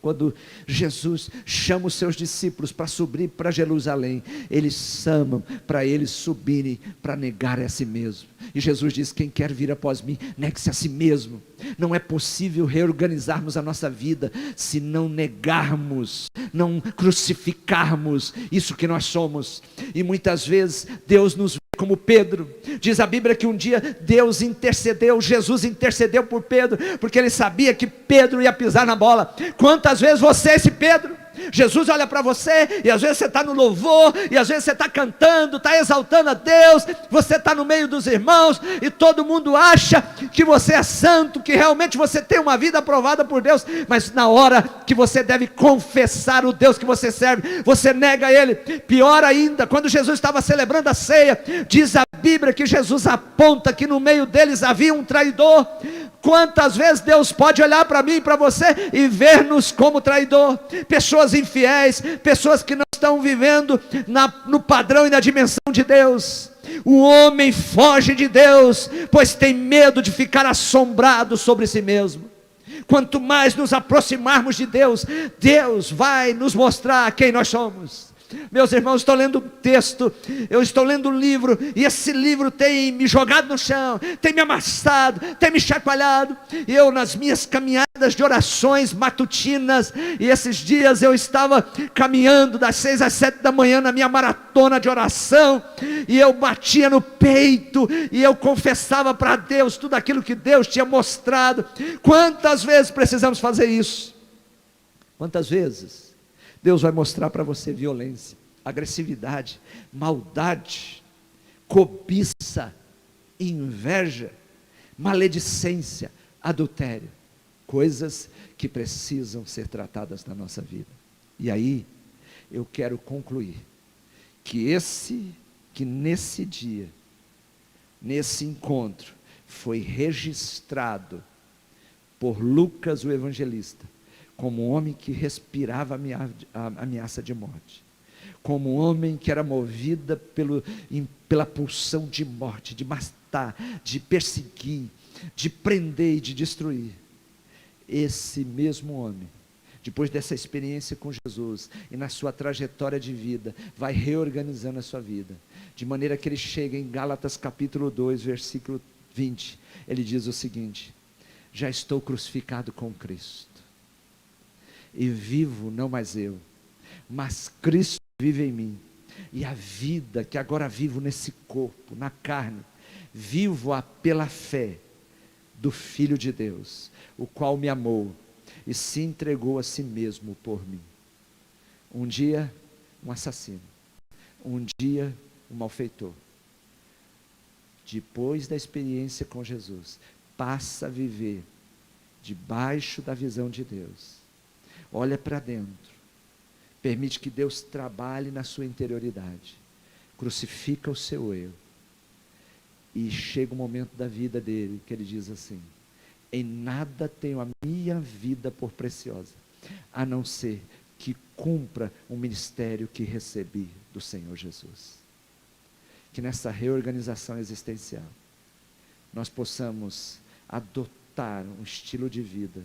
Quando Jesus chama os seus discípulos para subir para Jerusalém, eles chamam para eles subirem para negar a si mesmo. E Jesus diz: quem quer vir após mim, negue-se a si mesmo. Não é possível reorganizarmos a nossa vida se não negarmos, não crucificarmos isso que nós somos. E muitas vezes Deus nos vê como Pedro. Diz a Bíblia que um dia Deus intercedeu, Jesus intercedeu por Pedro, porque ele sabia que Pedro ia pisar na bola. Quantas vezes você é esse Pedro? Jesus olha para você, e às vezes você está no louvor, e às vezes você está cantando, está exaltando a Deus, você está no meio dos irmãos, e todo mundo acha que você é santo, que realmente você tem uma vida aprovada por Deus, mas na hora que você deve confessar o Deus que você serve, você nega Ele. Pior ainda, quando Jesus estava celebrando a ceia, diz a Bíblia que Jesus aponta que no meio deles havia um traidor. Quantas vezes Deus pode olhar para mim e para você e ver-nos como traidor? Pessoas infiéis, pessoas que não estão vivendo no padrão e na dimensão de Deus. O homem foge de Deus, pois tem medo de ficar assombrado sobre si mesmo. Quanto mais nos aproximarmos de Deus, Deus vai nos mostrar quem nós somos. Meus irmãos, estou lendo um texto, eu estou lendo um livro, e esse livro tem me jogado no chão, tem me amassado, tem me chacoalhado. E eu, nas minhas caminhadas de orações matutinas, e esses dias eu estava caminhando das 6 às 7 da manhã na minha maratona de oração, e eu batia no peito, e eu confessava para Deus tudo aquilo que Deus tinha mostrado. Quantas vezes precisamos fazer isso? Quantas vezes Deus vai mostrar para você violência, agressividade, maldade, cobiça, inveja, maledicência, adultério, coisas que precisam ser tratadas na nossa vida. E aí, eu quero concluir que nesse dia, nesse encontro, foi registrado por Lucas o evangelista, como um homem que respirava a ameaça de morte, como um homem que era movido pela pulsão de morte, de matar, de perseguir, de prender e de destruir. Esse mesmo homem, depois dessa experiência com Jesus, e na sua trajetória de vida, vai reorganizando a sua vida, de maneira que ele chega em Gálatas capítulo 2, versículo 20, ele diz o seguinte: já estou crucificado com Cristo, e vivo não mais eu, mas Cristo vive em mim, e a vida que agora vivo nesse corpo, na carne, vivo-a pela fé do Filho de Deus, o qual me amou e se entregou a si mesmo por mim. Um dia um assassino, um dia um malfeitor, depois da experiência com Jesus, passa a viver debaixo da visão de Deus. Olha para dentro, permite que Deus trabalhe na sua interioridade, crucifica o seu eu, e chega o momento da vida dele, que ele diz assim: em nada tenho a minha vida por preciosa, a não ser que cumpra o ministério que recebi do Senhor Jesus. Que nessa reorganização existencial, nós possamos adotar um estilo de vida,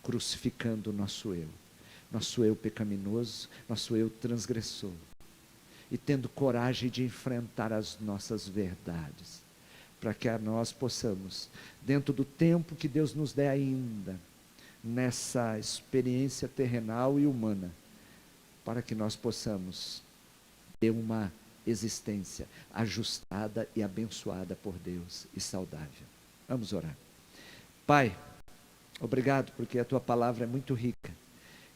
crucificando o nosso eu pecaminoso, nosso eu transgressor, e tendo coragem de enfrentar as nossas verdades, para que nós possamos, dentro do tempo que Deus nos der ainda, nessa experiência terrenal e humana, para que nós possamos ter uma existência ajustada e abençoada por Deus e saudável. Vamos orar. Pai, obrigado porque a Tua palavra é muito rica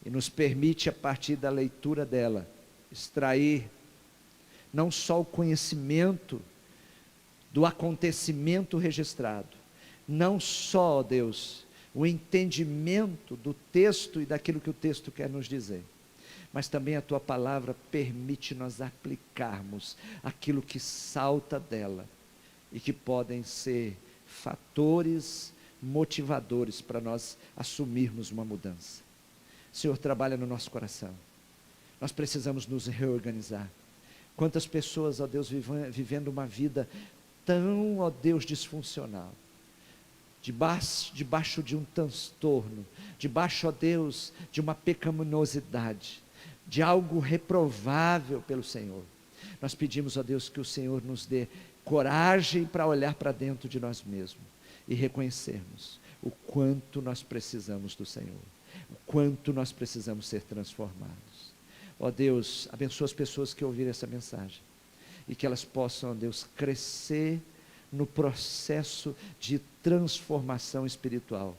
e nos permite, a partir da leitura dela, extrair não só o conhecimento do acontecimento registrado, não só, ó Deus, o entendimento do texto e daquilo que o texto quer nos dizer, mas também a Tua palavra permite nós aplicarmos aquilo que salta dela e que podem ser fatores motivadores para nós assumirmos uma mudança. Senhor, trabalha no nosso coração. Nós precisamos nos reorganizar. Quantas pessoas, ó Deus, vivendo uma vida tão, ó Deus, disfuncional, debaixo de um transtorno, debaixo, ó Deus, de uma pecaminosidade, de algo reprovável pelo Senhor. Nós pedimos, ó Deus, que o Senhor nos dê coragem para olhar para dentro de nós mesmos e reconhecermos o quanto nós precisamos do Senhor, o quanto nós precisamos ser transformados. Ó Deus, abençoa as pessoas que ouviram essa mensagem e que elas possam, ó Deus, crescer no processo de transformação espiritual,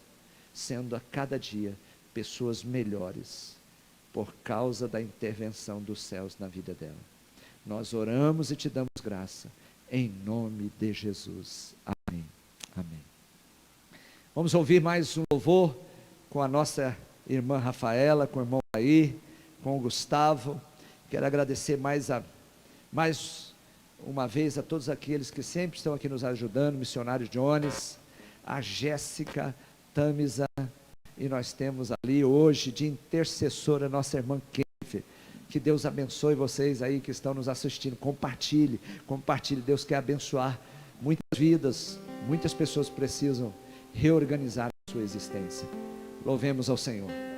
sendo a cada dia pessoas melhores, por causa da intervenção dos céus na vida dela. Nós oramos e Te damos graça, em nome de Jesus. Amém. Amém. Vamos ouvir mais um louvor com a nossa irmã Rafaela, com o irmão Aí, com o Gustavo. Quero agradecer mais uma vez a todos aqueles que sempre estão aqui nos ajudando, missionário Jones, a Jéssica, Tamisa, e nós temos ali hoje de intercessora nossa irmã Kenfer. Que Deus abençoe vocês aí que estão nos assistindo. Compartilhe, Deus quer abençoar muitas vidas, muitas pessoas precisam reorganizar a sua existência. Louvemos ao Senhor.